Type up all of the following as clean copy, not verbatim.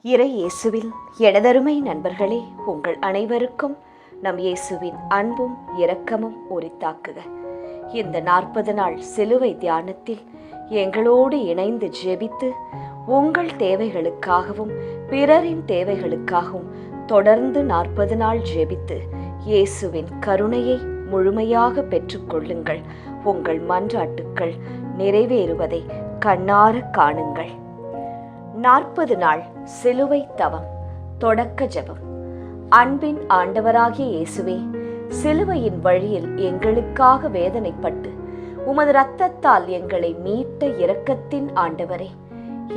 இறை இயேசுவில் எனதருமை நண்பர்களே, உங்கள் அனைவருக்கும் நம் இயேசுவின் அன்பும் இரக்கமும் உரித்தாக்குக. இந்த 40 நாள் சிலுவை தியானத்தில் எங்களோடு இணைந்து ஜெபித்து உங்கள் தேவைகளுக்காகவும் பிறரின் தேவைகளுக்காகவும் தொடர்ந்து 40 நாள் ஜெபித்து இயேசுவின் கருணையை முழுமையாக பெற்றுக்கொள்ளுங்கள். உங்கள் மன்றாட்டுக்கள் நிறைவேறுவதை கண்ணார காணுங்கள். 40 நாள் சிலுவை தவம் தொடக்க ஜெபம். அன்பின் ஆண்டவராகிய இயேசுவே, சிலுவையின் வழியில் எங்களுக்காக வேதனைப்பட்டு உமது இரத்தத்தால் எங்களை மீட்ட இரக்கத்தின் ஆண்டவரே,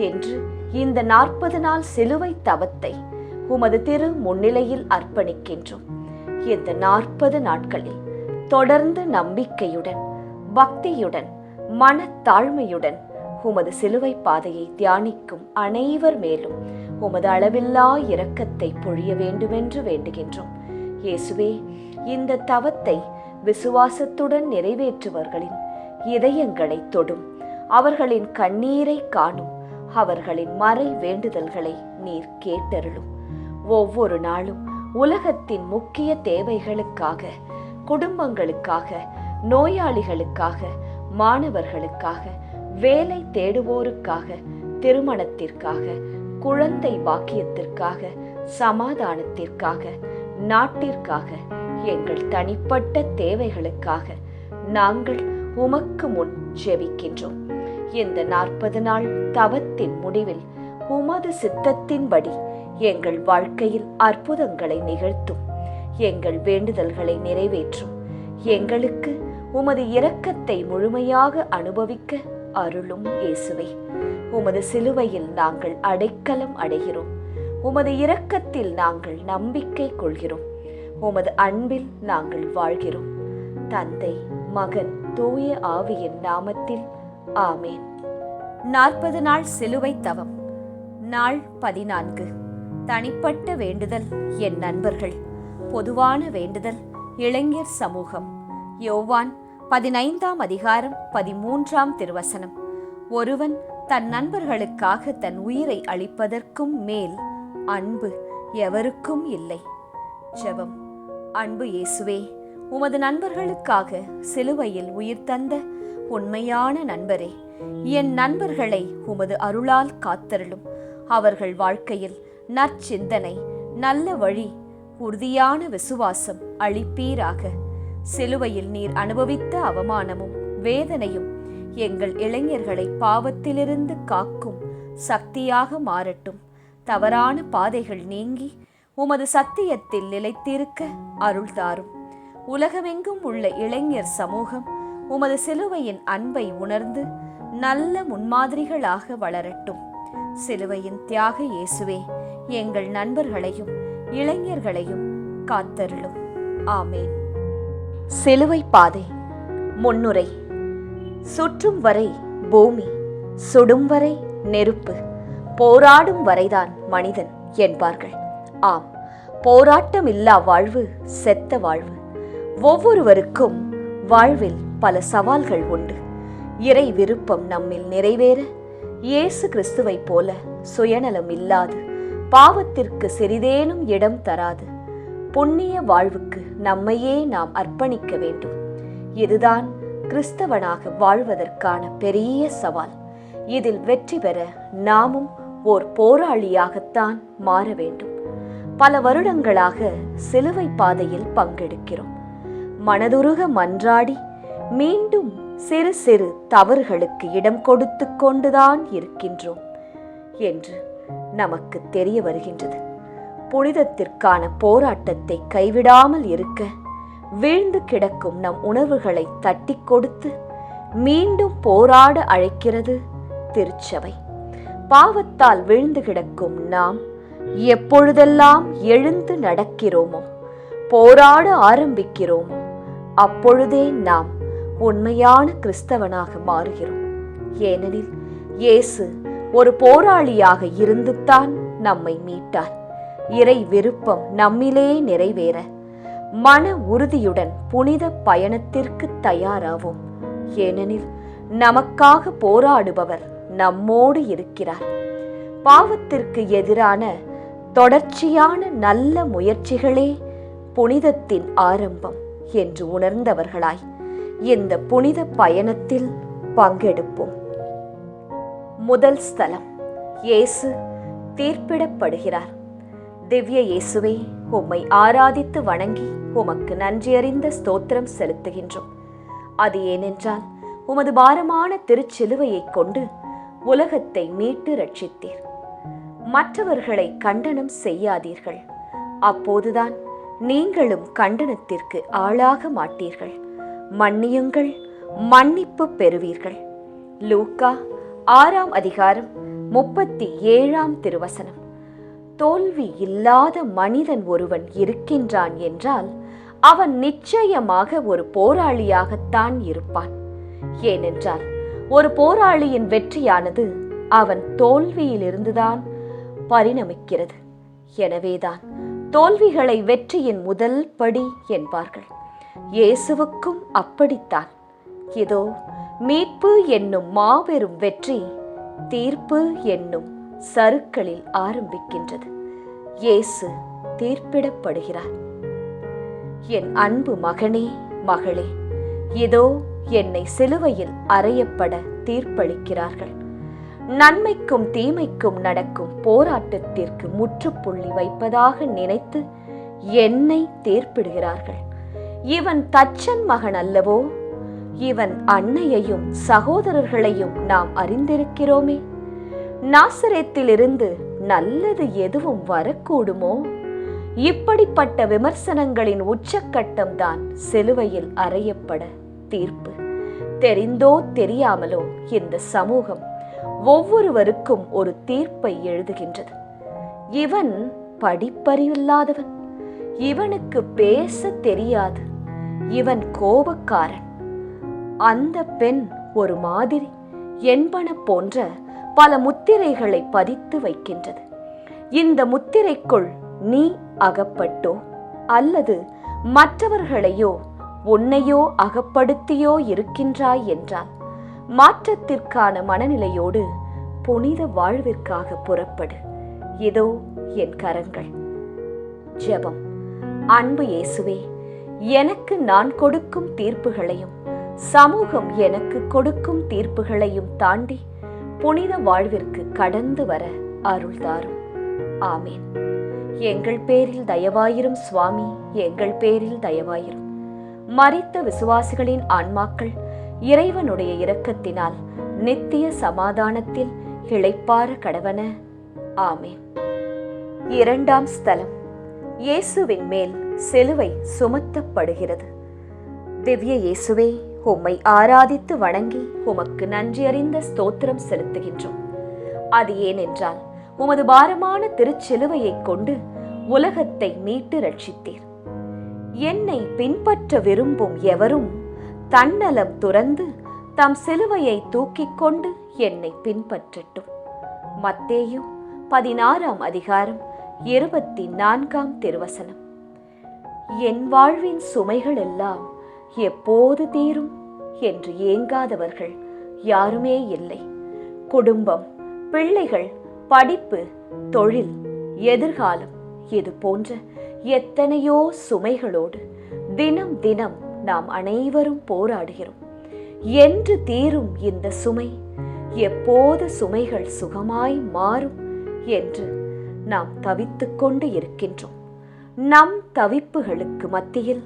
என்று இந்த 40 நாள் சிலுவை தவத்தை உமது திரு முன்னிலையில் அர்ப்பணிக்கின்றோம். இந்த 40 நாட்களில் தொடர்ந்து நம்பிக்கையுடன், பக்தியுடன், மனத்தாழ்மையுடன் உமது சிலுவை பாதையை தியானிக்கும் அனைவர் மேலும் உமது அளவில்லா இரக்கத்தை பொழிய வேண்டுமென்று வேண்டுகின்றோம். இயேசுவே, இந்த தவத்தை விசுவாசத்துடன் நிறைவேற்றுவர்களின் இதயங்களை தொடும், அவர்களின் கண்ணீரை காணும், அவர்களின் மறை வேண்டுதல்களை நீர் கேட்டருளும். ஒவ்வொரு நாளும் உலகத்தின் முக்கிய தேவைகளுக்காக, குடும்பங்களுக்காக, நோயாளிகளுக்காக, மாணவர்களுக்காக, வேலை தேடுவோருக்காக, திருமணத்திற்காக, குழந்தை பாக்கியத்திற்காக, சமாதானத்திற்காக, நாட்டிற்காக, எங்கள் தனிப்பட்ட தேவைகளுக்காக நாங்கள் உமக்கு முன் ஜெபிக்கின்றோம். இந்த 40 நாள் தவத்தின் முடிவில் உமது சித்தத்தின்படி எங்கள் வாழ்க்கையில் அற்புதங்களை நிகழ்த்தும், எங்கள் வேண்டுதல்களை நிறைவேற்றும், எங்களுக்கு உமது இரக்கத்தை முழுமையாக அனுபவிக்க அருளும். இயேசுவே, உமது சிலுவையில் நாங்கள் அடைக்கலம் அடைகிறோம், உமது இரக்கத்தில் நாங்கள் நம்பிக்கை கொள்கிறோம், உமது அன்பில் நாங்கள் வாழ்கிறோம். தந்தை, மகன், தூய ஆவியின் நாமத்தில் ஆமேன். 40 நாள் சிலுவை தவம். நாள் 14. தனிப்பட்ட வேண்டுதல். என் நண்பர்கள். பொதுவான வேண்டுதல். இளைஞர் சமூகம். யோவான் 15ஆம் அதிகாரம் 13ஆம் திருவசனம். ஒருவன் தன் நண்பர்களுக்காக தன் உயிரை அளிப்பதற்கும் மேல் அன்பு எவருக்கும் இல்லை. ஜெபம். அன்பு இயேசுவே, உமது நண்பர்களுக்காக சிலுவையில் உயிர் தந்த உண்மையான நண்பரே, என் நண்பர்களை உமது அருளால் காத்தருளும். அவர்கள் வாழ்க்கையில் நற்சிந்தனை, நல்ல வழி, உறுதியான விசுவாசம் அளிப்பீராக. சிலுவையில் நீர் அனுபவித்த அவமானமும் வேதனையும் எங்கள் இளைஞர்களை பாவத்திலிருந்து காக்கும் சக்தியாக மாறட்டும். தவறான பாதைகள் நீங்கி உமது சத்தியத்தில் நிலைத்திருக்க அருள் தாரும். உலகமெங்கும் உள்ள இளைஞர் சமூகம் உமது சிலுவையின் அன்பை உணர்ந்து நல்ல முன்மாதிரிகளாக வளரட்டும். சிலுவையின் தியாக இயேசுவே, எங்கள் நண்பர்களையும் இளைஞர்களையும் காத்தருளும். ஆமேன். சிலுவை பாதை. முன்னுரை. சுற்றும் வரை பூமி, சுடும் வரை நெருப்பு, போராடும் வரைதான் மனிதன் என்பார்கள். ஆம், போராட்டம் இல்லா வாழ்வு செத்த வாழ்வு. ஒவ்வொருவருக்கும் வாழ்வில் பல சவால்கள் உண்டு. இறை விருப்பம் நம்மில் நிறைவேற இயேசு கிறிஸ்துவை போல சுயநலம் இல்லாது, பாவத்திற்கு சிறிதேனும் இடம் தராது புண்ணிய வாழ்வுக்கு நம்மையே நாம் அர்ப்பணிக்க வேண்டும். இதுதான் கிறிஸ்தவனாக வாழ்வதற்கான பெரிய சவால். இதில் வெற்றி பெற நாமும் ஓர் போராளியாகத்தான் மாற வேண்டும். பல வருடங்களாக சிலுவை பாதையில் பங்கெடுக்கிறோம். மனதுருக மன்றாடி மீண்டும் சிறு சிறு தவறுகளுக்கு இடம் கொடுத்து கொண்டுதான் இருக்கின்றோம் என்று நமக்கு தெரிய வருகின்றது. புனிதத்திற்கான போராட்டத்தை கைவிடாமல் இருக்க வீழ்ந்து கிடக்கும் நம் உணர்வுகளை தட்டி கொடுத்து மீண்டும் போராட அழைக்கிறது திருச்சபை. பாவத்தால் விழுந்து கிடக்கும் நாம் எப்பொழுதெல்லாம் எழுந்து நடக்கிறோமோ, போராட ஆரம்பிக்கிறோமோ, அப்பொழுதே நாம் உண்மையான கிறிஸ்தவனாக மாறுகிறோம். ஏனெனில் இயேசு ஒரு போராளியாக இருந்துத்தான் நம்மை மீட்டார். இறை விருப்பம் நம்மிலே நிறைவேற மன உறுதியுடன் புனித பயணத்திற்கு தயாராவோம். ஏனெனில் நமக்காக போராடுபவர் நம்மோடு இருக்கிறார். பாவத்திற்கு எதிரான தொடர்ச்சியான நல்ல முயற்சிகளே புனிதத்தின் ஆரம்பம் என்று உணர்ந்தவர்களாய் இந்த புனித பயணத்தில் பங்கெடுப்போம். முதல் ஸ்தலம், இயேசு தீர்ப்பிடப்படுகிறார். திவ்ய இயேசுவே, உம்மை ஆராதித்து வணங்கி உமக்கு நன்றியறிந்த ஸ்தோத்திரம் செலுத்துகின்றோம். அது ஏனென்றால் உமது பாரமான திருச்சிலுவையை கொண்டு உலகத்தை மீட்டு ரட்சித்தீர். மற்றவர்களை கண்டனம் செய்யாதீர்கள், அப்போதுதான் நீங்களும் கண்டனத்திற்கு ஆளாக மாட்டீர்கள். மன்னியுங்கள், மன்னிப்பு பெறுவீர்கள். லூக்கா 6ஆம் அதிகாரம் 37ஆம் திருவசனம். தோல்வி இல்லாத மனிதன் ஒருவன் இருக்கின்றான் என்றால் அவன் நிச்சயமாக ஒரு போராளியாகத்தான் இருப்பான். ஏனென்றால் ஒரு போராளியின் வெற்றியானது அவன் தோல்வியிலிருந்துதான் பரிணமிக்கிறது. எனவேதான் தோல்விகளை வெற்றியின் முதல் படி என்பார்கள். இயேசுவுக்கும் அப்படித்தான். இதோ மீட்பு என்னும் மாபெரும் வெற்றி தீர்ப்பு என்னும் சறுக்களில் ஆரம்பிக்கின்றது. இயேசு தீர்ப்பிடப்படுகிறார். என் அன்பு மகனே, மகளே, இதோ என்னை சிலுவையில் அறையப்பட தீர்ப்பளிக்கிறார்கள். நன்மைக்கும் தீமைக்கும் நடக்கும் போராட்டத்திற்கு முற்றுப்புள்ளி வைப்பதாக நினைத்து என்னை தீர்ப்பிடுகிறார்கள். இவன் தச்சன் மகன் அல்லவோ? இவன் அன்னையையும் சகோதரர்களையும் நாம் அறிந்திருக்கிறோமே. நாசரேத்திலிருந்து நல்லது எதுவும் வரக்கூடுமோ? இப்படிப்பட்ட விமர்சனங்களின் உச்சக்கட்டம்தான் சிலுவையில் அறையப்பட தீர்ப்பு. தெரிந்தோ தெரியாமலோ இந்த சமூகம் ஒவ்வொருவருக்கும் ஒரு தீர்ப்பை எழுதுகின்றது. இவன் படிப்பறிவில்லாதவன், இவனுக்கு பேச தெரியாது, இவன் கோபக்காரன், அந்த பெண் ஒரு மாதிரி என்பன போன்ற பல முத்திரைகளை பதித்து வைக்கின்றது. இந்த முத்திரைக்குள் நீ அகப்பட்டோ அல்லது மற்றவர்களையோ உன்னையோ அகப்படுத்தியோ இருக்கின்றாய் என்றால் மாற்றத்திற்கான மனநிலையோடு புனித வாழ்விற்காக புறப்படு. இதோ என் கரங்கள். ஜெபம். அன்பு இயேசுவே, எனக்கு நான் கொடுக்கும் தீர்ப்புகளையும் சமூகம் எனக்கு கொடுக்கும் தீர்ப்புகளையும் தாண்டி புனித வாழ்விற்கு கடந்து வர அருள் தாரும். ஆமேன். எங்கள் பேரில் தயவாயிரும் சுவாமி, எங்கள் பேரில் தயவாயிரும். மரித்த விசுவாசிகளின் ஆன்மாக்கள் இறைவனுடைய இரக்கத்தினால் நித்திய சமாதானத்தில் இளைப்பாற கடவன. ஆமேன். இரண்டாம் ஸ்தலம், இயேசுவின் மேல் சிலுவை சுமத்தப்படுகிறது. திவ்ய இயேசுவே, உம்மை ஆராதித்து வணங்கி உமக்கு நன்றியறிந்த ஸ்தோத்திரம் செலுத்துகின்றோம். அது ஏனென்றால் உமது பாரமான திருச்சிலுவையை கொண்டு உலகத்தை மீட்டு ரட்சித்தீர். என்னை பின்பற்ற விரும்பும் எவரும் தன்னலம் துறந்து தம் சிலுவையை தூக்கிக் கொண்டு என்னை பின்பற்றட்டும். மத்தேயு 16ஆம் அதிகாரம் 24ஆம் திருவசனம். என் வாழ்வின் சுமைகள் எல்லாம் எப்போது தீரும் என்று ஏங்காதவர்கள் யாருமே இல்லை. குடும்பம், பிள்ளைகள், படிப்பு, தொழில், எதிர்காலம், இது போன்ற எத்தனையோ சுமைகளோடு தினம் தினம் நாம் அனைவரும் போராடுகிறோம். என்று தீரும் இந்த சுமை? எப்போது சுமைகள் சுகமாய் மாறும் என்று நாம் தவித்துக் கொண்டு இருக்கின்றோம். நம் தவிப்புகளுக்கு மத்தியில்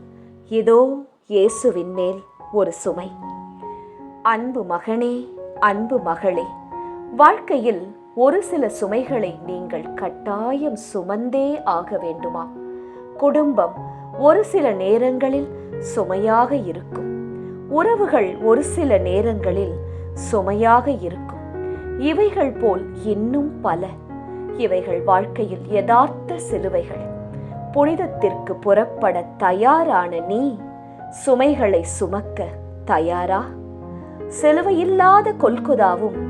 இதோ இயேசுவின் மேல் ஒரு சுமை. அன்பு மகனே, அன்பு மகளே, வாழ்க்கையில் ஒரு சில சுமைகளை நீங்கள் கட்டாயம் சுமந்தே ஆக வேண்டுமா? குடும்பம் ஒரு சில நேரங்களில் சுமையாக இருக்கும். உறவுகள் ஒரு சில நேரங்களில் சுமையாக இருக்கும். இவைகள் போல் இன்னும் பல. இவைகள் வாழ்க்கையில் யதார்த்த சிலுவைகள். புனிதத்திற்கு புறப்பட தயாரான நீ சுமைகளை சுமக்க தயாரா? சிலுவையில்லாத கொல்கொதாவும்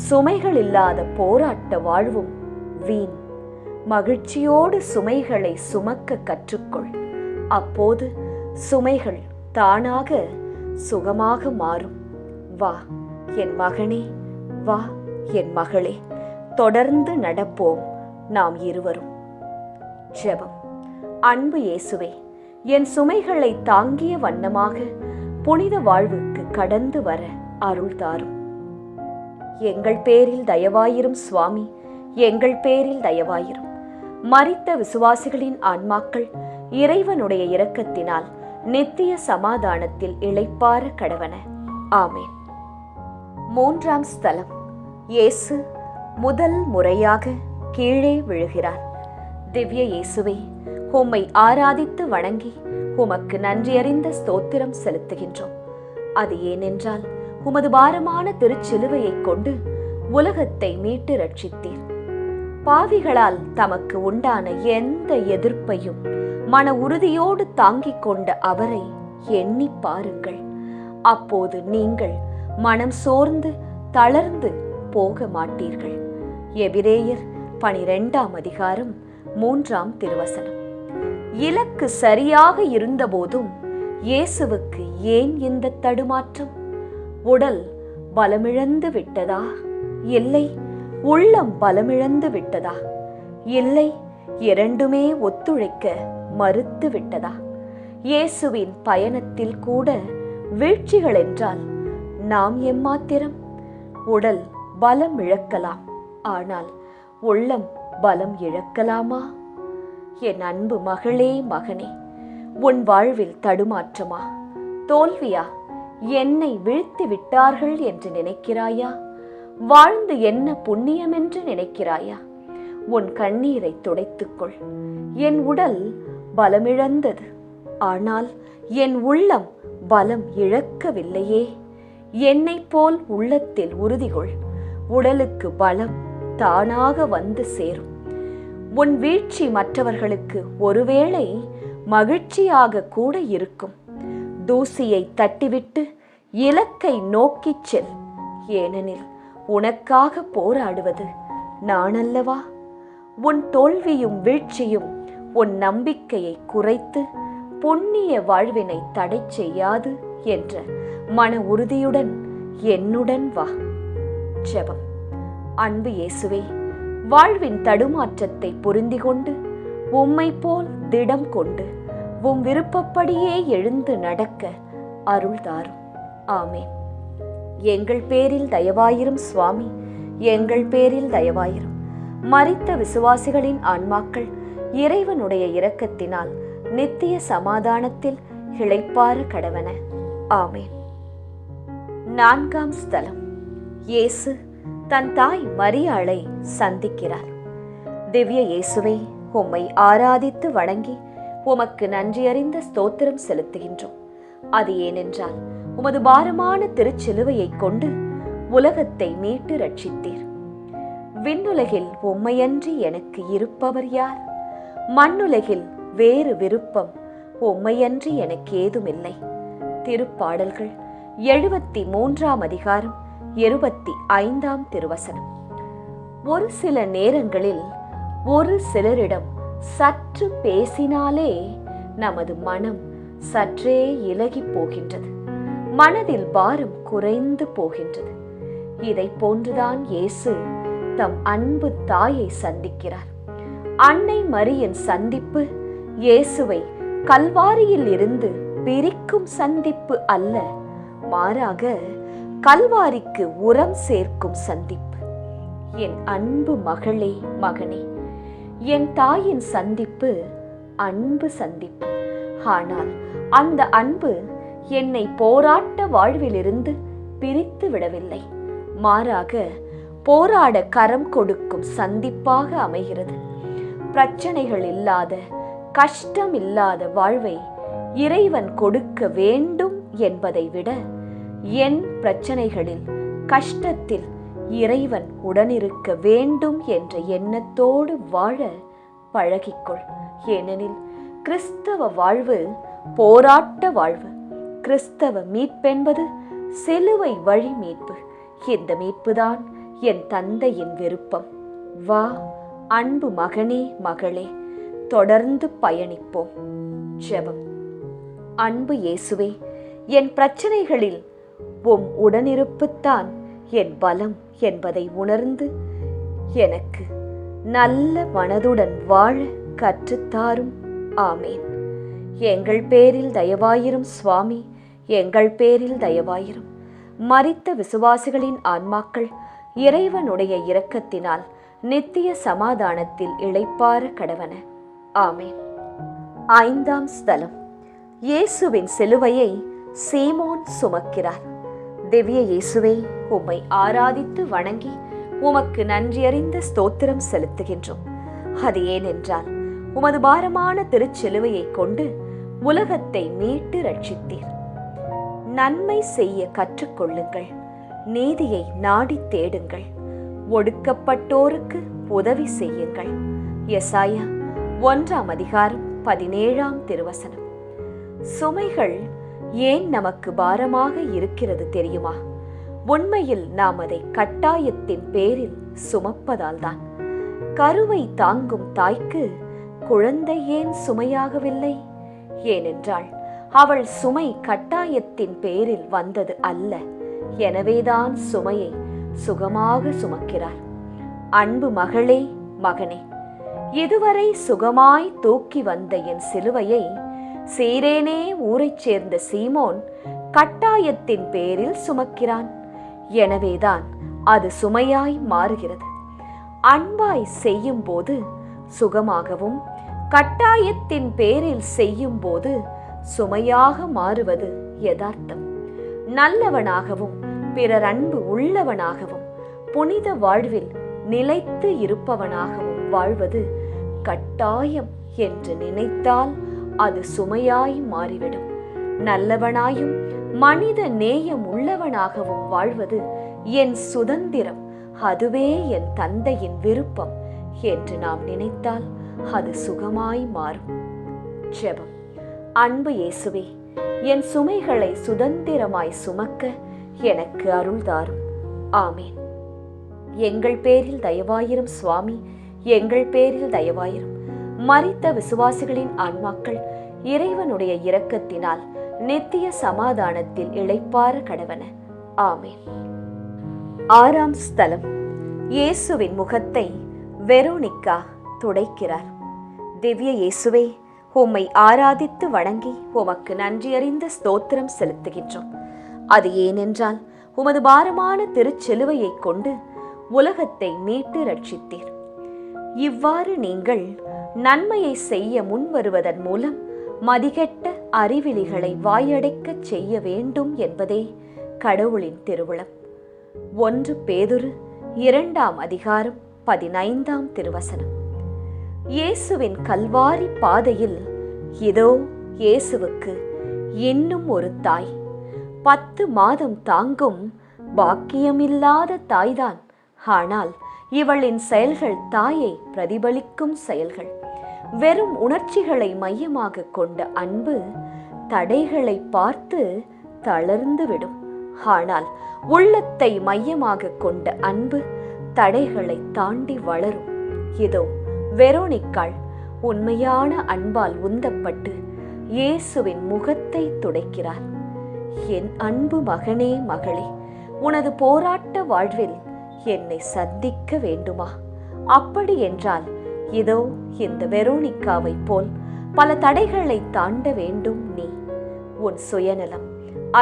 சுமைகள் இல்லாத போராட்ட வாழ்வும் வீண். மகிழ்ச்சியோடு சுமைகளை சுமக்க கற்றுக்கொள். அப்போது சுமைகள் தானாக சுகமாக மாறும். வா என் மகனே, வா என் மகளே, தொடர்ந்து நடப்போம் நாம் இருவரும். ஜெபம். அன்பு இயேசுவே, என் சுமைகளை தாங்கிய வண்ணமாக புனித வாழ்வுக்கு கடந்து வர அருள் தாரும். எங்கள் பேரில் தயவாயிரும் சுவாமி, எங்கள் பேரில் தயவாயிரும். மரித்த விசுவாசிகளின் ஆன்மாக்கள் இறைவனுடைய இரக்கத்தினால் நித்திய சமாதானத்தில் இளைப்பாற கடவன. ஆமேன். 3ஆம் ஸ்தலம். இயேசு முதல் முறையாக கீழே விழுகிறார். திவ்ய இயேசுவே, உம்மை ஆராதித்து வணங்கி உமக்கு நன்றியறிந்த ஸ்தோத்திரம் செலுத்துகின்றோம். அது ஏனென்றால் உமது பாரமான திருச்சிலுவையைக் கொண்டு உலகத்தை மீட்டு ரட்சித்தீர். பாவிகளால் தமக்கு உண்டான எந்த எதிர்ப்பையும் மன உறுதியோடு தாங்கிக் கொண்ட அவரை எண்ணி பாருங்கள். அப்போது நீங்கள் மனம் சோர்ந்து தளர்ந்து போக மாட்டீர்கள். எபிரேயர் 12ஆம் அதிகாரம் 3ஆம் திருவசனம். இலக்கு சரியாக இருந்தபோதும் இயேசுவுக்கு ஏன் இந்த தடுமாற்றம்? உடல் பலமிழந்து விட்டதா? இல்லை, உள்ளம் பலமிழந்து விட்டதா? இல்லை, இரண்டுமே ஒத்துழைக்க மறுத்து விட்டதா? இயேசுவின் பயணத்தில் கூட வீழ்ச்சிகள் என்றால் நாம் எம்மாத்திரம்? உடல் பலம் இழக்கலாம், ஆனால் உள்ளம் பலம் இழக்கலாமா? என் அன்பு மகளே, மகனே, உன் வாழ்வில் தடுமாற்றமா, தோல்வியா? என்னை வீழ்த்தி விட்டார்கள் என்று நினைக்கிறாயா? வாழ்ந்து என்ன புண்ணியம் என்று நினைக்கிறாயா? உன் கண்ணீரை துடைத்துக்கொள். என் உடல் பலமிழந்தது, ஆனால் என் உள்ளம் பலம் இழக்கவில்லையே. என்னை போல் உள்ளத்தில் உறுதிகொள். உடலுக்கு பலம் தானாக வந்து சேரும். உன் வீழ்ச்சி மற்றவர்களுக்கு ஒருவேளை மகிழ்ச்சியாக கூட இருக்கும். தூசியை தட்டிவிட்டு இலக்கை நோக்கிச் செல். ஏனெனில் உனக்காக போராடுவது நானல்லவா? உன் தோல்வியும் வீழ்ச்சியும் உன் நம்பிக்கையை குறைத்து புண்ணிய வாழ்வினை தடை செய்யாது என்ற மன உறுதியுடன் என்னுடன் வா. ஜெபம். அன்பு இயேசுவே, வாழ்வின் தடுமாற்றத்தை பொருந்தி கொண்டு உம்மை போல் திடம் கொண்டு உம் விருப்பப்படியே எழுந்து நடக்க அருள் தாரும். ஆமேன். எங்கள் பேரில் தயவாயிரும் சுவாமி, எங்கள் பேரில் தயவாயிரும். மரித்த விசுவாசிகளின் ஆன்மாக்கள் இறைவனுடைய இரக்கத்தினால் நித்திய சமாதானத்தில் இளைப்பாற கடவன. ஆமேன். 4ஆம் ஸ்தலம். இயேசு தன் தாய் மரியாளை சந்திக்கிறார். திவ்ய இயேசுவே, உம்மை ஆராதித்து வணங்கி உமக்கு நன்றியறிந்த ஸ்தோத்திரம் செலுத்துகின்றோம். அது ஏனென்றால் உமது பாரமான திருச்சிலுவையைக் கொண்டு உலகத்தை மீட்டு ரட்சித்தீர். விண்ணுலகில் உம்மையன்றி எனக்கு இருப்பவர் யார்? மண்ணுலகில் வேறு விருப்பம் உம்மையன்றி எனக்கு ஏதுமில்லை. திருப்பாடல்கள் 73ஆம் அதிகாரம் 25ஆம் திருவசனம். ஒரு சில நேரங்களில் ஒரு சிலரிடம் சற்று பேசினாலே நமது மனம் சற்றே இலகி போகின்றது. மனதில் பாரம் குறைந்து போகின்றது. இதை போன்றுதான் இயேசு தம் அன்பு தாயை சந்திக்கிறார். அன்னை மரியின் சந்திப்பு இயேசுவை கல்வாரியில் இருந்து பிரிக்கும் சந்திப்பு அல்ல, மாறாக கல்வாரிக்கு உரம் சேர்க்கும் சந்திப்பு. என் அன்பு மகளே, மகனே, என் தாயின் சந்திப்பு அன்பு சந்திப்பு. ஆனால் அந்த அன்பு என்னை போராட்ட வாழ்விலிருந்து பிரித்து விடவில்லை, மாறாக போராட கரம் கொடுக்கும் சந்திப்பாக அமைகிறது. பிரச்சனைகள் இல்லாத, கஷ்டம் இல்லாத வாழ்வை இறைவன் கொடுக்க வேண்டும் என்பதை விட என் பிரச்சனைகளில், கஷ்டத்தில் இறைவன் உடனிருக்க வேண்டும் என்ற எண்ணத்தோடு வாழ பழகிக்கொள். ஏனெனில் கிறிஸ்தவ வாழ்வு போராட்ட வாழ்வு. கிறிஸ்தவ மீட்பென்பது சிலுவை வழி மீட்பு. இந்த மீட்புதான் என் தந்தையின் விருப்பம். வா அன்பு மகனே, மகளே, தொடர்ந்து பயணிப்போம். ஜெபம். அன்பு இயேசுவே, என் பிரச்சனைகளில் உம் உடனிருப்புத்தான் என் பலம் என்பதை உணர்ந்து எனக்கு நல்ல மனதுடன் வாழ கற்றுத்தாரும். ஆமேன். எங்கள் பேரில் தயவாயிரும் சுவாமி, எங்கள் பேரில் தயவாயிரும். மரித்த விசுவாசிகளின் ஆன்மாக்கள் இறைவனுடைய இரக்கத்தினால் நித்திய சமாதானத்தில் இளைப்பாற கடவன. ஆமேன். 5ஆம் ஸ்தலம். இயேசுவின் சிலுவையை சீமோன் சுமக்கிறார். திவ்ய இயேசுவே, உம்மை ஆராதித்து வணங்கி உமக்கு நன்றியறிந்த ஸ்தோத்திரம் செலுத்துகின்றோம். அது ஏனென்றால் உமது பாரமான திருச்சிலுவையை கொண்டு உலகத்தை மீட்டு ரட்சித்தீர். நன்மை செய்ய கற்றுக்கொள்ளுங்கள், நீதியை நாடி தேடுங்கள், ஒடுக்கப்பட்டோருக்கு உதவி செய்யுங்கள். எசாயா 1ஆம் அதிகாரம் 17ஆம் திருவசனம். சுமைகள் ஏன் நமக்கு பாரமாக இருக்கிறது தெரியுமா? உண்மையில் நாம் அதை கட்டாயத்தின் பேரில் சுமப்பதால் தான். கருவை தாங்கும் தாய்க்கு குழந்தை ஏன் சுமையாகவில்லை? ஏனென்றால் அவள் சுமை கட்டாயத்தின் பேரில் வந்தது அல்ல. எனவேதான் சுமையை சுகமாக சுமக்கிறார். அன்பு மகளே, மகனே, இதுவரை சுகமாய் தூக்கி வந்த என் சிலுவையை சீரேனே ஊரைச் சேர்ந்த சீமோன் கட்டாயத்தின் பேரில் சுமக்கிறான். எனவேதான் அது சுமையாய் மாறுகிறது. அன்பாய் செய்யும் போது சுகமாகவும், கட்டாயத்தின் பேரில் செய்யும் போது சுமையாக மாறுவது யதார்த்தம். நல்லவனாகவும் பிறர் அன்பு உள்ளவனாகவும் புனித வாழ்வில் நிலைத்து இருப்பவனாகவும் வாழ்வது கட்டாயம் என்று நினைத்தால் அது சுமையாய் மாறிவிடும். நல்லவனாயும் மனித நேயம் உள்ளவனாகவும் வாழ்வது என் சுதந்திரம், அதுவே என் தந்தையின் விருப்பம் என்று நாம் நினைத்தால் அது சுகமாய் மாறும். ஜெபம். அன்பு இயேசுவே, என் சுமைகளை சுதந்திரமாய் சுமக்க எனக்கு அருள் தாரும். ஆமேன். எங்கள் பேரில் தயவாயிரும் சுவாமி, எங்கள் பேரில் தயவாயிரும். மரித்த விசுவாசிகளின் ஆன்மாக்கள் இறைவனுடைய இரக்கத்தினால் நித்திய சமாதானத்தில் இளைப்பாற கடவன. ஆமேன். 6ஆம் ஸ்தலம். இயேசுவின் முகத்தை வெரோனிக்கா துடைக்கிறார். திவ்ய இயேசுவே, உம்மை ஆராதித்து வணங்கி உமக்கு நன்றியறிந்த ஸ்தோத்திரம் செலுத்துகின்றோம். அது ஏனென்றால் உமது பாரமான திருச்சிலுவையை கொண்டு உலகத்தை மீட்டு ரட்சித்தீர். இவ்வாறு நீங்கள் நன்மையை செய்ய முன்வருவதன் மூலம் மதிகெட்ட அறிவிலிகளை வாயடைக்கச் செய்ய வேண்டும் என்பதே கடவுளின் திருவுளம். 1 பேதுரு 2ஆம் அதிகாரம் 15ஆம் திருவசனம். இயேசுவின் கல்வாரி பாதையில் இதோ இயேசுவுக்கு இன்னும் ஒரு தாய். 10 மாதம் தாங்கும் பாக்கியமில்லாத தாய்தான். ஆனால் இவளின் செயல்கள் தாயை பிரதிபலிக்கும் செயல்கள். வெறும் உணர்ச்சிகளை மையமாக கொண்ட அன்பு தடைகளை பார்த்து தளர்ந்துவிடும். ஆனால் உள்ளத்தை மையமாக கொண்ட அன்பு தடைகளை தாண்டி வளரும். இதோ வெரோனிக்காள் உண்மையான அன்பால் உந்தப்பட்டு இயேசுவின் முகத்தை துடைக்கிறார். என் அன்பு மகனே, மகளே, உனது போராட்ட வாழ்வில் என்னை சந்திக்க வேண்டுமா? அப்படி என்றால் இதோ இந்த வெரோனிக்காவை போல் பல தடைகளை தாண்ட வேண்டும். நீ உன் சுயநலம்,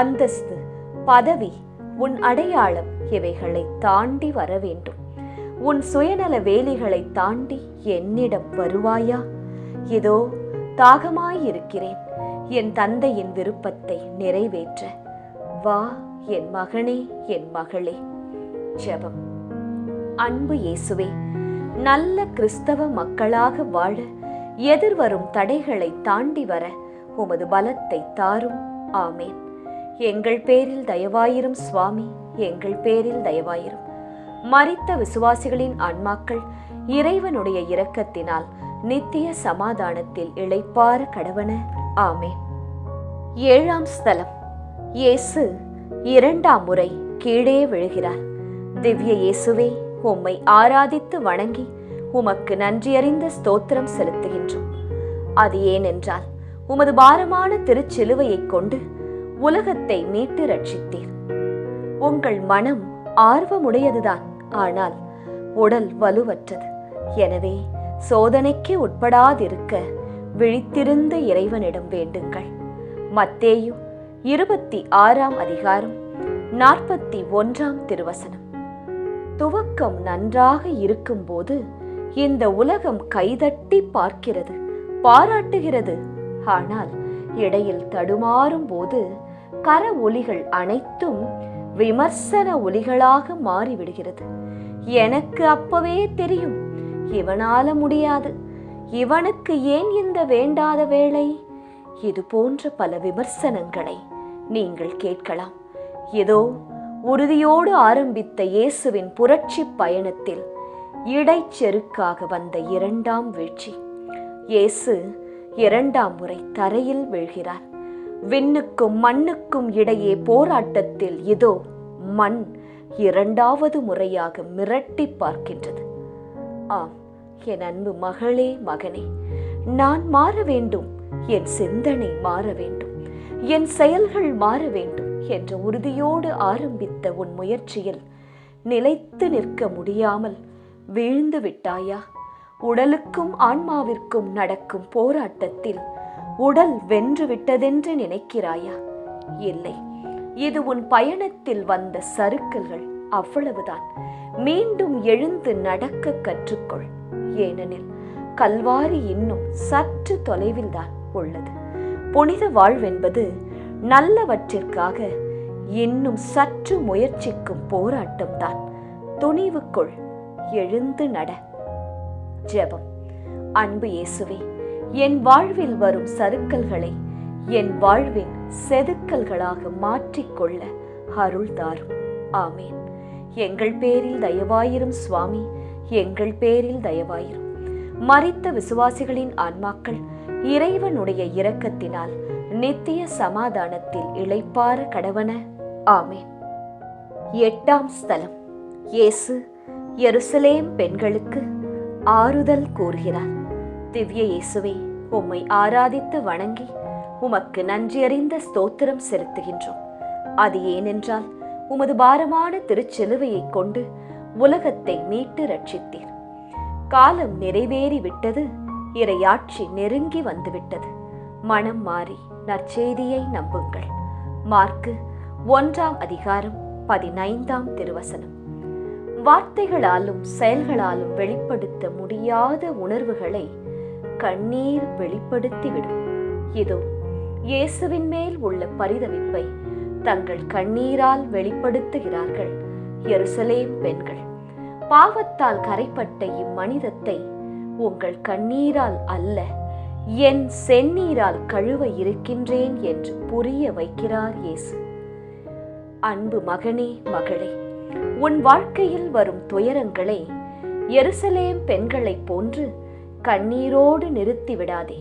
அந்தஸ்து, பதவி, உன் அடையாளம் இவைகளை தாண்டி வர வேண்டும். உன் சுயநல வேலிகளை தாண்டி என்னிடம் வருவாயா? இதோ தாகமாயிருக்கிறேன் என் தந்தையின் விருப்பத்தை நிறைவேற்ற. வா என் மகனே, என் மகளே. ஜெபம். அன்பு இயேசுவே, நல்ல கிறிஸ்தவ மக்களாக வாழ எதிர்வரும் தடைகளை தாண்டி வர உமது பலத்தை தாரும். ஆமேன். எங்கள் பேரில் தயவாயிரும் சுவாமி, எங்கள் பேரில் தயவாயிரும். மரித்த விசுவாசிகளின் ஆன்மாக்கள் இறைவனுடைய இரக்கத்தினால் நித்திய சமாதானத்தில் இளைப்பாற கடவன. ஆமேன். 7ஆம் ஸ்தலம். இயேசு 2ஆம் முறை கீழே விழுகிறார். திவ்ய இயேசுவே, உம்மை ஆராதித்து வணங்கி உமக்கு நன்றியறிந்த ஸ்தோத்திரம் செலுத்துகின்றோம். அது ஏனென்றால் உமது பாரமான திருச்சிலுவையை கொண்டு உலகத்தை மீட்டு ரட்சித்தீர். உங்கள் மனம் ஆர்வமுடையதுதான், ஆனால் உடல் வலுவற்றது. எனவே சோதனைக்கு உட்படாதிருக்க விழித்திருந்த இறைவனிடம் வேண்டுங்கள். மத்தேயு 26ஆம் அதிகாரம் 41ஆம் திருவசனம். துவக்கம் நன்றாக இருக்கும்போது இந்த உலகம் கைதட்டி பார்க்கிறது, பாராட்டுகிறது. ஆனால் இடையில் தடுமாறும் போது கர ஒலிகள் அனைத்தும் விமர்சன ஒலிகளாக மாறிவிடுகிறது. எனக்கு அப்பவே தெரியும், இவனால முடியாது, இவனுக்கு ஏன் இந்த வேண்டாத வேலை? இது போன்ற பல விமர்சனங்களை நீங்கள் கேட்கலாம். இதோ உறுதியோடு ஆரம்பித்த இயேசுவின் புரட்சி பயணத்தில் இடைச்செருக்காக வந்த 2ஆம் வீழ்ச்சி. இயேசு 2ஆம் முறை தரையில் வீழ்கிறார். விண்ணுக்கும் மண்ணுக்கும் இடையே போராட்டத்தில் இதோ மண் 2வது முறையாக மிரட்டி பார்க்கின்றது. ஆம், என் அன்பு மகளே, மகனே, நான் மாற வேண்டும், என் சிந்தனை மாற வேண்டும், என் செயல்கள் மாற வேண்டும் என்ற உறுதியோடு ஆரம்பித்த உன் முயற்சியில் நிலைத்து நிற்க முடியாமல் வீழ்ந்து விட்டாயா? உடலுக்கும் ஆன்மாவிற்கும் நடக்கும் போராட்டத்தில் உடல் வென்று விட்டதென்று நினைக்கிறாயா? இல்லை, இது உன் பயணத்தில் வந்த சறுக்கல்கள், அவ்வளவுதான். மீண்டும் எழுந்து நடக்க கற்றுக்கொள். ஏனெனில் கல்வாரி இன்னும் சற்று தொலைவில் தான் உள்ளது. புனித வாழ்வென்பது நல்லவற்றிற்காக இன்னும் சற்று முயற்சிக்கும் போராட்டம்தான். துணிவுக்குள், எழுந்து நட. ஜெபம். அன்பு இயேசுவே, என் வாழ்வில் வரும் சறுக்கல்களை என் வாழ்வின் செதுக்கல்களாக மாற்றிக்கொள்ள அருள் தாரும். ஆமேன். எங்கள் பேரில் தயவாயிரும் சுவாமி, எங்கள் பேரில் தயவாயிரும். மரித்த விசுவாசிகளின் ஆன்மாக்கள் இறைவனுடைய இரக்கத்தினால் நித்திய சமாதானத்தில் இளைப்பாற கடவன. ஆமேன். 8ஆம் ஸ்தலம். இயேசு எருசலேம் பெண்களுக்கு ஆறுதல் கூறுகிறார். திவ்ய இயேசுவே, உம்மை ஆராதித்து வணங்கி உமக்கு நன்றியறிந்த ஸ்தோத்திரம் செலுத்துகின்றோம். அது ஏனென்றால் உமது பாரமான திருச்சிலுவையை கொண்டு உலகத்தை மீட்டு ரட்சித்தீர். காலம் நிறைவேறிவிட்டது, இறையாட்சி நெருங்கி வந்துவிட்டது. மனம் மாறி நற்செய்தியை நம்புங்கள். மார்க்கு 1ஆம் அதிகாரம் 15ஆம் திருவசனம். வார்த்தைகளாலும் செயல்களாலும் வெளிப்படுத்த முடியாத உணர்வுகளை கண்ணீர் வெளிப்படுத்திவிடும். இதோ இயேசுவின் மேல் உள்ள பரிதவிப்பை தங்கள் கண்ணீரால் வெளிப்படுத்துகிறார்கள் எருசலேம் பெண்கள். பாவத்தால் கரைப்பட்ட இம்மனிதத்தை உங்கள் கண்ணீரால் அல்ல, என் செந்நீரால் கழுவ இருக்கின்றேன் என்று புரிய வைக்கிறார் இயேசு. அன்பு மகனே, மகளே, உன் வாழ்க்கையில் வரும் துயரங்களை எருசலேம் பெண்களைப் போன்று கண்ணீரோடு நிறுத்திவிடாதே.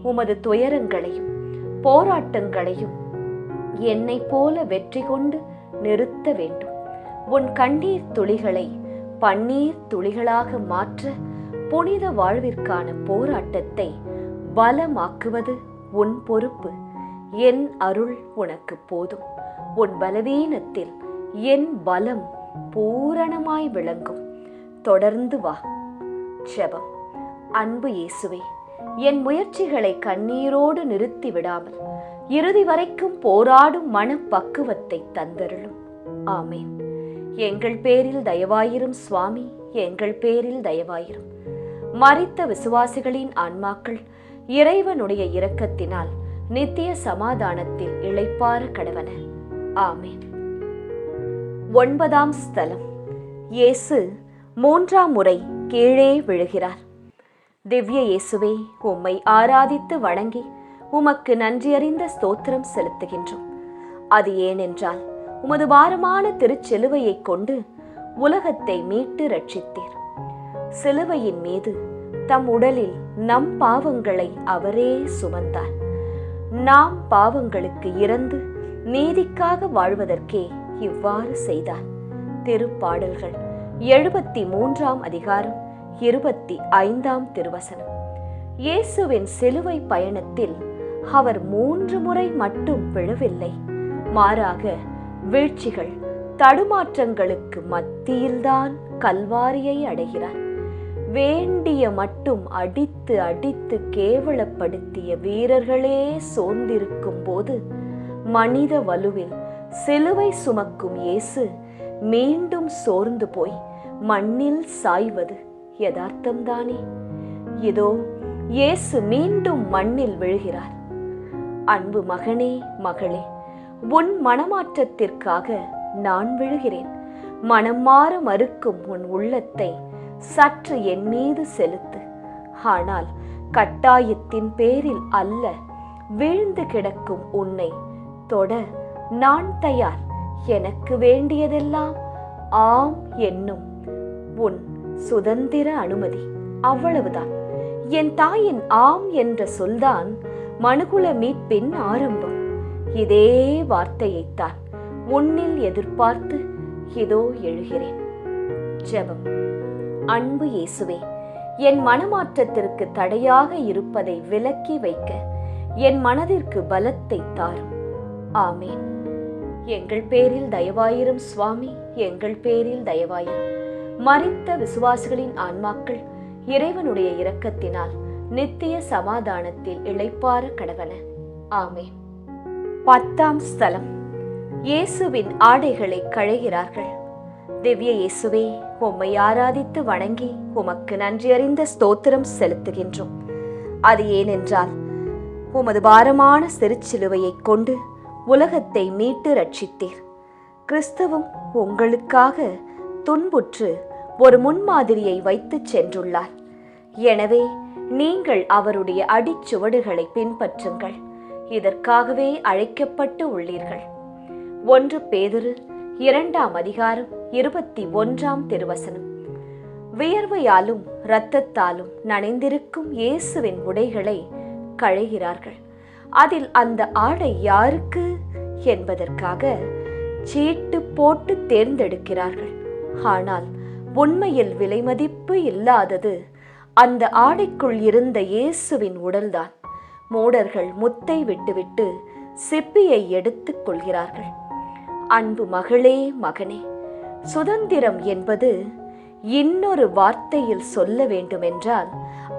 உமது துயரங்களையும் போராட்டங்களையும் என்னை போல வெற்றி கொண்டு நிறுத்த வேண்டும். உன் கண்ணீர் துளிகளை பன்னீர் துளிகளாக மாற்ற புனித வாழ்விற்கான போராட்டத்தை பலமாக்குவது உன் பொறுப்பு. என் அருள் உனக்கு போதும். உன் பலவீனத்தில் என் பலம் பூரணமாய் விளங்கும். தொடர்ந்து வா. ஜெபம். அன்பு இயேசுவே, என் முயற்சிகளை கண்ணீரோடு நிறுத்தி விடாமல் இறுதி வரைக்கும் போராடும் மனப்பக்குவத்தை தந்தருளும். ஆமேன். எங்கள் பேரில் தயவாயிரும் சுவாமி, எங்கள் பேரில் தயவாயிரும். மரித்த விசுவாசிகளின் ஆன்மாக்கள் இறைவனுடைய இரக்கத்தினால் நித்திய சமாதானத்தில் இளைப்பாற கடவன. ஆமேன். 9ஆம் ஸ்தலம். இயேசு 3ஆம் முறை கீழே விழுகிறார். திவ்ய இயேசுவே, உம்மை ஆராதித்து வணங்கி உமக்கு நன்றியறிந்த ஸ்தோத்திரம் செலுத்துகின்றோம். அது ஏனென்றால் உமது பாரமான திருச்சிலுவையை கொண்டு உலகத்தை மீட்டு ரட்சித்தீர். சிலுவையின் மீது தம் உடலில் நம் பாவங்களை அவரே சுமந்தார். நாம் பாவங்களுக்கு இறந்து நீதிக்காக வாழ்வதற்கே இவ்வாறு செய்தார். திருப்பாடல்கள் 73ஆம் அதிகாரம் 25ஆம் திருவசனம். இயேசுவின் சிலுவை பயணத்தில் அவர் 3 முறை மட்டும் விழவில்லை. மாறாக வீழ்ச்சிகள், தடுமாற்றங்களுக்கு மத்தியில்தான் கல்வாரியை அடைகிறார். வேண்டிய மட்டும் அடித்து அடித்து கேவலப்படுத்திய வீரர்களே சோர்ந்திருக்கும் போது மனித வலுவில் சிலுவை சுமக்கும் இயேசு மீண்டும் சோர்ந்து போய் மண்ணில் சாய்வது யதார்த்தம்தானே? இதோ இயேசு மீண்டும் மண்ணில் விழுகிறார். அன்பு மகனே, மகளே, உன் மனமாற்றத்திற்காக நான் விழுகிறேன். மனம் மாற மறுக்கும் உன் உள்ளத்தை சற்று என் மீது செலுத்து. ஆனால் கட்டாயத்தின் பேரில் அல்ல. வீழ்ந்து கிடக்கும் உன்னை தொட நான் தயார். எனக்கு வேண்டியதெல்லாம் ஆம் என்னும் உன் சுதந்திர அனுமதி, அவ்வளவுதான். என் தாயின் ஆம் என்ற சொல்தான் மனுகுல மீட்பின் ஆரம்பம். இதே வார்த்தையைத்தான் உன்னில் எதிர்பார்த்து இதோ எழுகிறேன். ஜெபம். அன்பு இயேசுவே, என் மனமாற்றத்திற்கு தடையாக இருப்பதை விலக்கி வைக்க என் மனதிற்கு பலத்தை தாரும். ஆமேன். எங்கள் பேரில் தயவாயிரும் சுவாமி, எங்கள் பேரில் தயவாயிரும். மரித்த விசுவாசிகளின் ஆன்மாக்கள் இறைவனுடைய இரக்கத்தினால் நித்திய சமாதானத்தில் இளைப்பாற கடவன. ஆமேன். 10ஆம் ஸ்தலம். இயேசுவின் ஆடைகளை களைகிறார்கள். திவ்ய இயேசுவே, உம்மை ஆராதித்து வணங்கி உமக்கு நன்றியறிந்த ஸ்தோத்திரம் செலுத்துகின்றோம். அது ஏனென்றால் உமது பாரமான சிறுச்சிலுவையை கொண்டு உலகத்தை மீட்டு ரட்சித்தீர். கிறிஸ்துவும் உங்களுக்காக துன்புற்று ஒரு முன்மாதிரியை வைத்து சென்றுள்ளார். எனவே நீங்கள் அவருடைய அடிச்சுவடுகளை பின்பற்றுங்கள். இதற்காகவே அழைக்கப்பட்டு உள்ளீர்கள். 1 பேதுரு 2ஆம் அதிகாரம் 21ஆம் திருவசனம். வியர்வையாலும் இரத்தத்தாலும் நனைந்திருக்கும் இயேசுவின் உடைகளை களைகிறார்கள். அதில் அந்த ஆடை யாருக்கு என்பதற்காக சீட்டு போட்டு தேர்ந்தெடுக்கிறார்கள். ஆனால் உண்மையில் விலைமதிப்பு இல்லாதது அந்த ஆடைக்குள் இருந்த இயேசுவின் உடல்தான். மூடர்கள் முத்தை விட்டுவிட்டு சிப்பியை எடுத்துக் கொள்கிறார்கள். அன்பு மகளே, மகனே, சுதந்திரம் என்பது இன்னொரு வார்த்தையில் சொல்ல வேண்டுமென்றால்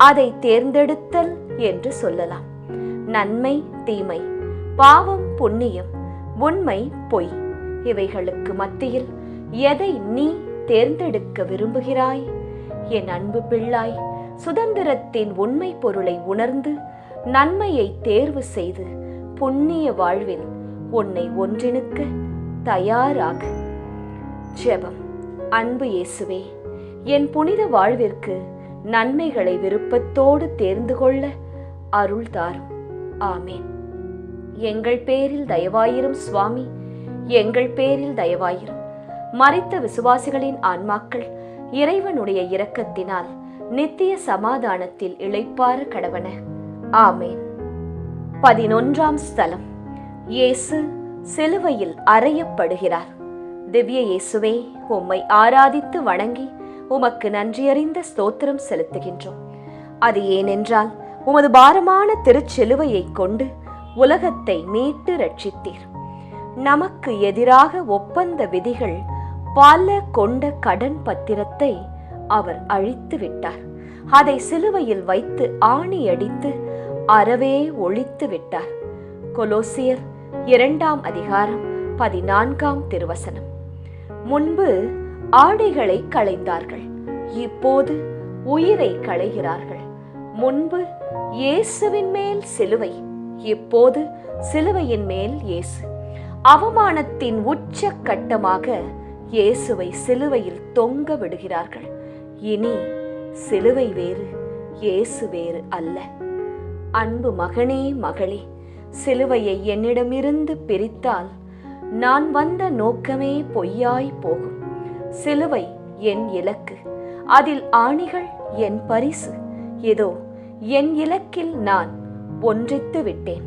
அதை தேர்ந்தெடுத்தல் என்று சொல்லலாம். நன்மை தீமை, பாவம் புண்ணியம், உண்மை பொய், இவைகளுக்கு மத்தியில் எதை நீ தேர்ந்தெடுக்க விரும்புகிறாய்? என் அன்பு பிள்ளாய், சுதந்திரத்தின் உண்மை பொருளை உணர்ந்து நன்மையை தேர்வு செய்து புண்ணிய வாழ்வில் உன்னை ஒன்றிணைக்க தயாராக. ஜெபம். அன்பு இயேசுவே, என் புனித வாழ்விற்கு நன்மைகளை விருப்பத்தோடு தேர்ந்து கொள்ள அருள் தாரும். ஆமேன். எங்கள் பேரில் தயவாயிரும் சுவாமி, எங்கள் பேரில் தயவாயிரும். மரித்த விசுவாசிகளின் ஆன்மாக்கள் இறைவனுடைய இரக்கத்தினால் நித்திய சமாதானத்தில் இளைப்பாற கடவன. ஆமேன். 11ஆம் ஸ்தலம். இயேசு சிலுவையில் அறையப்படுகிறார். திவ்ய இயேசுவே, உம்மை ஆராதித்து வணங்கி உமக்கு நன்றியறிந்த ஸ்தோத்திரம் செலுத்துகின்றோம். அது ஏனென்றால் உமது பாரமான திருச்சிலுவையை கொண்டு உலகத்தை மீட்டு ரட்சித்தீர். நமக்கு எதிராக ஒப்பந்த விதிகள் பல கொண்ட கடன் பத்திரத்தை அவர் அழித்து விட்டார். அதை சிலுவையில் வைத்து ஆணி அடித்து அறவே ஒழித்து விட்டார். கொலோசியர் 2ஆம் அதிகாரம் 14ஆம் திருவசனம். முன்பு ஆடைகளை களைந்தார்கள், இப்போது உயிரை களைகிறார்கள். முன்பு இயேசுவின் மேல் சிலுவை, இப்போது சிலுவையின் மேல் இயேசு. அவமானத்தின் உச்ச கட்டமாக இயேசுவை சிலுவையில் தொங்க விடுகிறார்கள். இனி சிலுவை வேறு, இயேசு வேறு அல்ல. அன்பு மகனே, மகளே, சிலுவையை என்னிடமிருந்து பிரித்தால் நான் வந்த நோக்கமே பொய்யாய் போகும். சிலுவை என் இலக்கு, அதில் ஆணிகள் என் பரிசு. இதோ என் இலக்கில் நான் ஒன்றித்து விட்டேன்.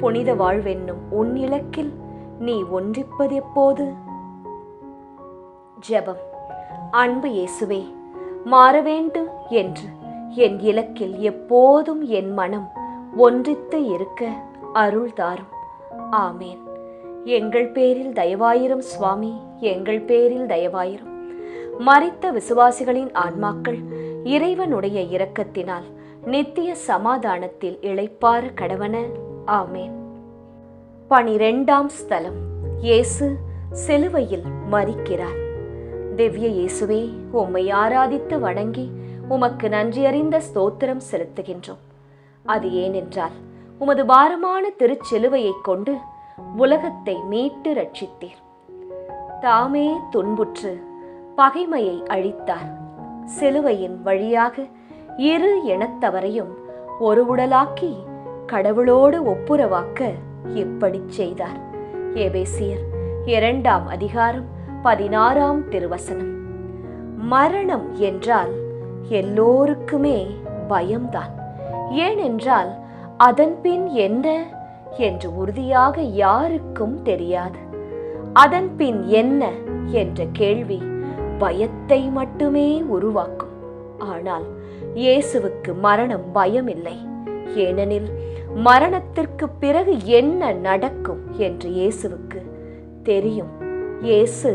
புனித வாழ்வென்னும் உன் இலக்கில் நீ ஒன்றிப்பது எப்போது? ஜெபம். அன்பு இயேசுவே, மாற வேண்டும் என்று என் இலக்கில் எப்போதும் என் மனம் ஒன்றித்து இருக்க அருள் தாரும். ஆமேன். எங்கள் பேரில் தயவாயிரும் சுவாமி, எங்கள் பேரில் தயவாயிரும். மரித்த விசுவாசிகளின் ஆன்மாக்கள் இறைவனுடைய இரக்கத்தினால் நித்திய சமாதானத்தில் இளைப்பாற கடவன. ஆமேன். 12ஆம் ஸ்தலம். இயேசு சிலுவையில் மரிக்கிறார். திவ்ய இயேசுவே, உம்மை ஆராதித்து வணங்கி உமக்கு நன்றியறிந்த ஸ்தோத்திரம் செலுத்துகின்றோம். அது ஏனென்றால் உமது பாரமான திருச்சிலுவையை கொண்டு உலகத்தை மீட்டு ரட்சித்தீர். தாமே துன்புற்று பகைமையை அழித்தார். சிலுவையின் வழியாக இரு இனத்தவரையும் ஒரு உடலாக்கி கடவுளோடு ஒப்புரவாக்க இப்படி செய்தார். எபேசியர் 2ஆம் அதிகாரம் 16ஆம் திருவசனம். மரணம் என்றால் எல்லோருக்குமே பயம்தான். ஏனென்றால் அதன் பின் என்ன என்று உறுதியாக யாருக்கும் தெரியாது. அதன் பின் என்ன என்ற கேள்வி பயத்தை மட்டுமே உருவாக்கும். ஆனால் இயேசுவுக்கு மரணம் பயமில்லை. ஏனெனில் மரணத்திற்கு பிறகு என்ன நடக்கும் என்று இயேசுவுக்கு தெரியும். இயேசு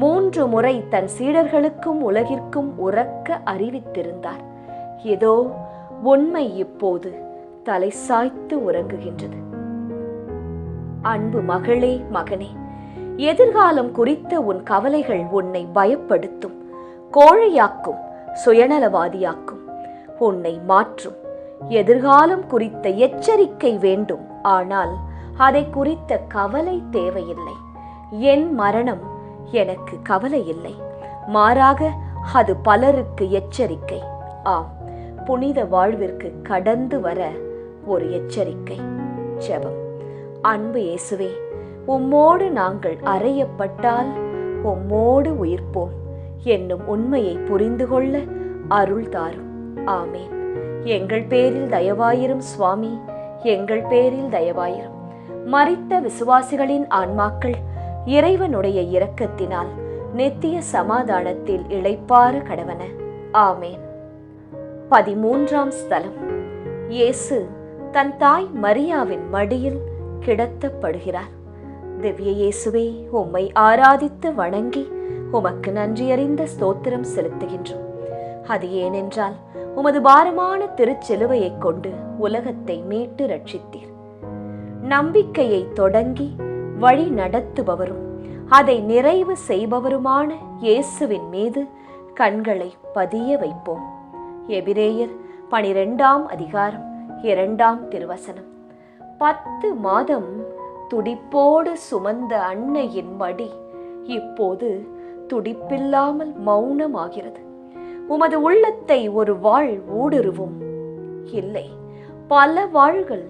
3 முறை தன் சீடர்களுக்கும் உலகிற்கும் உரக்க அறிவித்திருந்தார். இதோ உண்மை இப்போது தலை சாய்த்து உறங்குகின்றது. அன்பு மகளே, மகனே, எதிர்காலம் குறித்த உன் கவலைகள் உன்னை பயப்படுத்தும், கோழையாக்கும், சுயநலவாதியாக்கும், உன்னை மாற்றும். எதிர்காலம் குறித்த எச்சரிக்கை வேண்டும், ஆனால் அதை குறித்த கவலை தேவையில்லை. என் மரணம் எனக்கு கவலை இல்லை, மாறாக அது பலருக்கு எச்சரிக்கை. ஆம், புனித வாழ்விற்கு கடந்து வர ஒரு எச்சரிக்கை. ஜெபம். அன்பு இயேசுவே, உம்மோடு நாங்கள் அறையப்பட்டால் உம்மோடு உயிர்ப்போம் என்னும் உண்மையை புரிந்து கொள்ள அருள் தாரும். ஆமேன். எங்கள் பேரில் தயவாயிரும் சுவாமி, எங்கள் பேரில் தயவாயிரும். மரித்த விசுவாசிகளின் ஆன்மாக்கள் இறைவனுடைய இரக்கத்தினால் நித்திய சமாதானத்தில் இளைப்பாற கடவன. ஆமேன். 13ஆம் ஸ்தலம். இயேசு தன் தாய் மரியாவின் மடியில் கிடத்தப்படுகிறார். திவ்ய இயேசுவே, உம்மை ஆராதித்து வணங்கி உமக்கு நன்றியறிந்த ஸ்தோத்திரம் செலுத்துகின்றோம். அது ஏனென்றால் உமது பாரமான திருச்சிலுவையை கொண்டு உலகத்தை மீட்டு ரட்சித்தீர். நம்பிக்கையை தொடங்கி வழி நடத்துபவரும் அதை நிறைவு செய்பவருமான இயேசுவின் மீது கண்களை பதிய வைப்போம். எபிரேயர் 12ஆம் அதிகாரம் 2ஆம் திருவசனம். 10 மாதம் துடிப்போடு சுமந்த அன்னையின் மடி இப்போது துடிப்பில்லாமல் மௌனமாகிறது. உமது உள்ளத்தை ஒரு வாழ் ஊடுருவும். இல்லை, பல வாள்கள்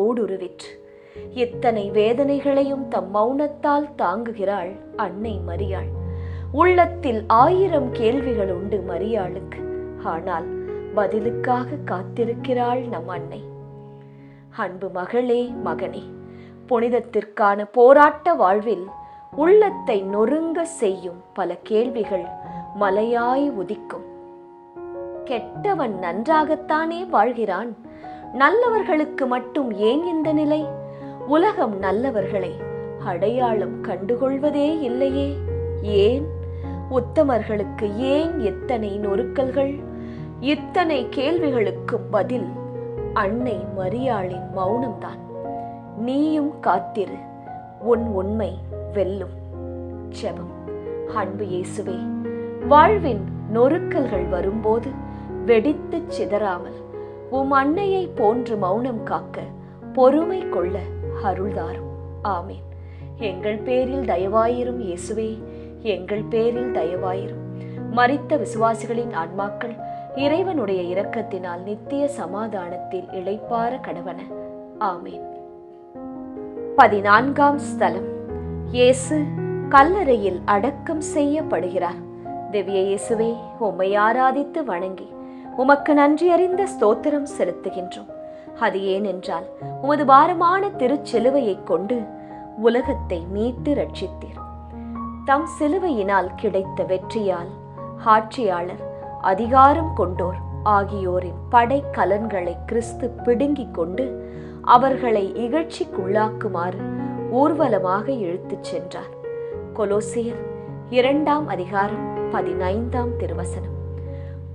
ஊடுருவிற்று. இத்தனை வேதனைகளையும் தம் மௌனத்தால் தாங்குகிறாள் அன்னை மரியாள். உள்ளத்தில் 1000 கேள்விகள் உண்டு மரியாளுக்கு. ஆனால் பதிலுக்காக காத்திருக்கிறாள் நம் அன்னை. அன்பு மகளே, மகனே, புனிதத்திற்கான போராட்ட வாழ்வில் உள்ளத்தை நொறுங்க செய்யும் பல கேள்விகள் மலையாய் உதிக்கும். கெட்டவன் நன்றாகத்தானே வாழ்கிறான், நல்லவர்களுக்கு மட்டும் ஏன் இந்த நிலை? உலகம் நல்லவர்களை அடையாளம் கண்டுகொள்வதே இல்லையே, ஏன்? உத்தமர்களுக்கு ஏன் எத்தனை நொறுக்கல்கள்? இத்தனை கேள்விகளுக்கு பதில் அன்னை மரியாளின் மௌனம்தான். நீயும் காத்திரு, உன் உண்மை வெல்லும். ஜெபம். அன்பு இயேசுவே, வாழ்வின் நொறுக்கல்கள் வரும்போது வெடித்து சிதறாமல் உம் அன்னையை போன்று மௌனம் காக்க பொறுமை கொள்ள அருள்தாரும். ஆமேன். எங்கள் பேரில் தயவாயிரும் இயேசுவே, எங்கள் பேரில் தயவாயிரும். மரித்த விசுவாசிகளின் ஆன்மாக்கள் இறைவனுடைய இரக்கத்தினால் நித்திய சமாதானத்தில் இளைப்பாற கடவன. ஆமேன். 14ஆம் ஸ்தலம். இயேசு கல்லறையில் அடக்கம் செய்யப்படுகிறார். திவ்ய இயேசுவே, உம்மை ஆராதித்து வணங்கி உமக்கு நன்றியறிந்த ஸ்தோத்திரம் செலுத்துகின்றோம். அது ஏனென்றால் உமது பாரமான திருச்சிலுவையை கொண்டு உலகத்தை மீட்டு ரட்சித்தீர். தம் சிலுவையினால் கிடைத்த வெற்றியால் ஆட்சியாளர், அதிகாரம் கொண்டோர் ஆகியோரின் படை கலன்களை கிறிஸ்து பிடுங்கிக் கொண்டு அவர்களை இகழ்ச்சிக்குள்ளாக்குமாறு ஊர்வலமாக இழுத்துச் சென்றார். கொலோசியர் 2:15 திருவசனம்.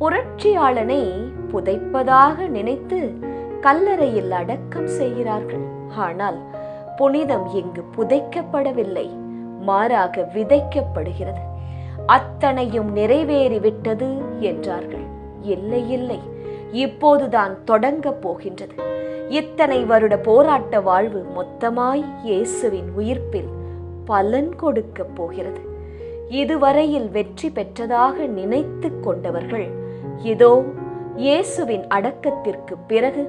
புரட்சியாளனை புதைப்பதாக நினைத்து கல்லறையில் அடக்கம் செய்கிறார்கள். ஆனால் புனிதம் இங்கு புதைக்கப்படவில்லை, மாறாக விதைக்கப்படுகிறது. அத்தனையும் நிறைவேறிவிட்டது என்றார்கள். இல்லை இல்லை, இப்போதுதான் தொடங்கப் போகின்றது. இத்தனை வருட போராட்ட வாழ்வு மொத்தமாய் இயேசுவின் உயிர்ப்பில் பலன் கொடுக்க போகிறது. இதுவரையில் வெற்றி பெற்றதாக நினைத்து கொண்டவர்கள் இதோ இயேசுவின் அடக்கத்திற்கு பிறகு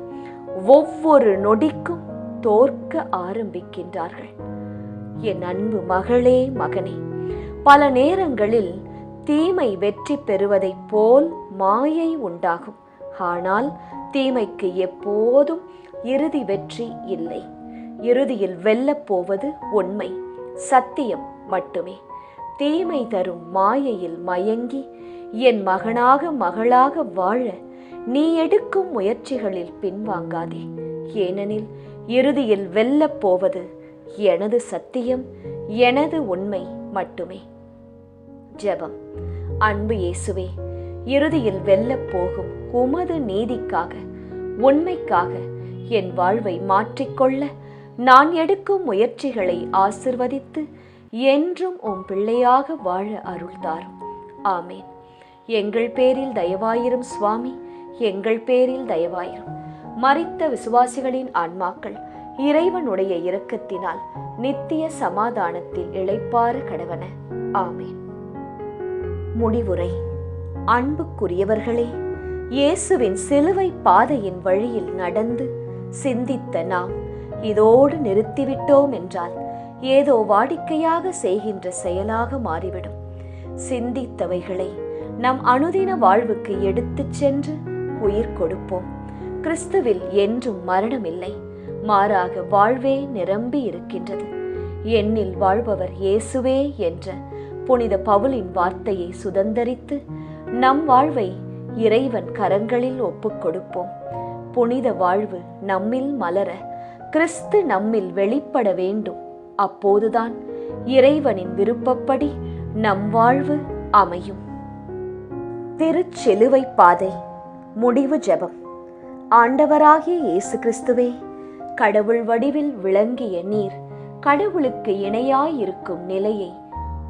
ஒவ்வொரு நொடிக்கும் தோற்க ஆரம்பிக்கின்றார்கள். என் அன்பு மகளே, மகனே, பல நேரங்களில் தீமை வெற்றி பெறுவதைப் போல் மாயை உண்டாகும். ஆனால் தீமைக்கு எப்போதும் இறுதி வெற்றி இல்லை. இறுதியில் வெல்லப் போவது உண்மை, சத்தியம் மட்டுமே. தீமை தரும் மாயையில் மயங்கி என் மகனாக மகளாக வாழ நீ எடுக்கும் முயற்சிகளில் பின்வாங்காதே. ஏனெனில் இறுதியில் வெல்லப் போவது எனது சத்தியம், எனது உண்மை மட்டுமே. ஜெபம். அன்பு இயேசுவே, இறுதியில் வெல்லப் போகும் உமது நீதிக்காக, உண்மைக்காக என் வாழ்வை மாற்றிக்கொள்ள நான் எடுக்கும் முயற்சிகளை ஆசிர்வதித்து என்றும் உம் பிள்ளையாக வாழ அருள் தாரும். ஆமேன். எங்கள் பேரில் தயவாயிரும் சுவாமி, எங்கள் பேரில் தயவாயிரும். மரித்த விசுவாசிகளின் ஆன்மாக்கள் இறைவனுடைய இரக்கத்தினால் நித்திய சமாதானத்தில் இளைப்பாற கடவன. ஆமேன். முடிவுரை. அன்புக்குரியவர்களே, இயேசுவின் சிலுவை பாதையின் வழியில் நடந்து சிந்தித்த நாம் இதோடு நிறுத்திவிட்டோம் என்றால் ஏதோ வாடிக்கையாக செய்கின்ற செயலாக மாறிவிடும். சிந்தித்தவைகளை நம் அனுதின வாழ்வுக்கு எடுத்துச் சென்று உயிர் கொடுப்போம். கிறிஸ்துவில் என்றும் மரணமில்லை, மாறாக வாழ்வே நிரம்பி இருக்கின்றது. என்னில் வாழ்பவர் இயேசுவே என்ற புனித பவுலின் வார்த்தையை சுதந்தரித்து நம் வாழ்வை இறைவன் கரங்களில் ஒப்புக் கொடுப்போம். புனித வாழ்வு நம்மில் மலர கிறிஸ்து நம்மில் வெளிப்பட வேண்டும். அப்போதுதான் இறைவனின் விருப்பப்படி நம் வாழ்வு அமையும். திருச்சிலுவை பாதை. முடிவு ஜெபம். ஆண்டவராகிய இயேசு கிறிஸ்துவே, கடவுள் வடிவில் விளங்கிய நீர் கடவுளுக்கு இணையாயிருக்கும் நிலையை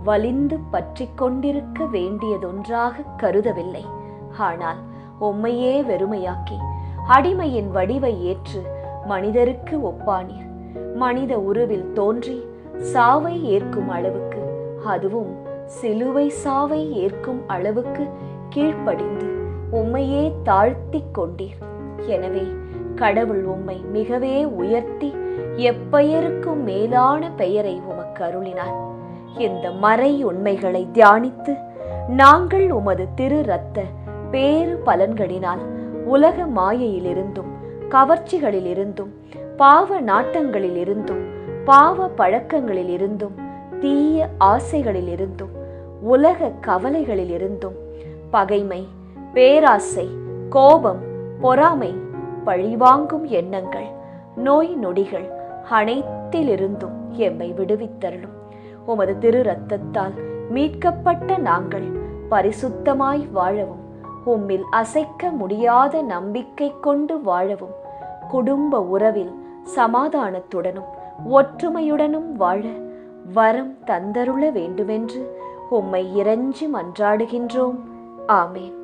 வலிந்து பற்றி கொண்டிருக்க வேண்டியதொன்றாக கருதவில்லை. ஆனால் உம்மையே வெறுமையாக்கி அடிமையின் வடிவை ஏற்று மனிதருக்கு ஒப்பானீர். மனித உருவில் தோன்றி சாவை ஏற்கும் அளவுக்கு, அதுவும் சிலுவை சாவை ஏற்கும் அளவுக்கு கீழ்ப்படிந்து உம்மையே தாழ்த்தி கொண்டீர். எனவே கடவுள் உம்மை மிகவே உயர்த்தி எப்பெயருக்கும் மேலான பெயரை உமக்கு அருளினார். இந்த மறை உண்மைகளை தியானித்து நாங்கள் உமது திரு இரத்த பேறு பலன்களினால் உலக மாயையிலிருந்தும் கவர்ச்சிகளிலிருந்தும் பாவ நாட்டங்களிலிருந்தும் பாவ பழக்கங்களிலிருந்தும் தீய ஆசைகளிலிருந்தும் உலக கவலைகளிலிருந்தும் பகைமை, பேராசை, கோபம், பொறாமை, பழிவாங்கும் எண்ணங்கள், நோய் நொடிகள் அனைத்திலிருந்தும் எம்மை விடுவித்தருளும். உமது திரு இரத்தத்தால் மீட்கப்பட்ட நாங்கள் பரிசுத்தமாய் வாழவும், உம்மில் அசைக்க முடியாத நம்பிக்கை கொண்டு வாழவும், குடும்ப உறவில் சமாதானத்துடனும் ஒற்றுமையுடனும் வாழ வரம் தந்தருள வேண்டுமென்று உம்மை இறைஞ்சி மன்றாடுகின்றோம். ஆமேன்.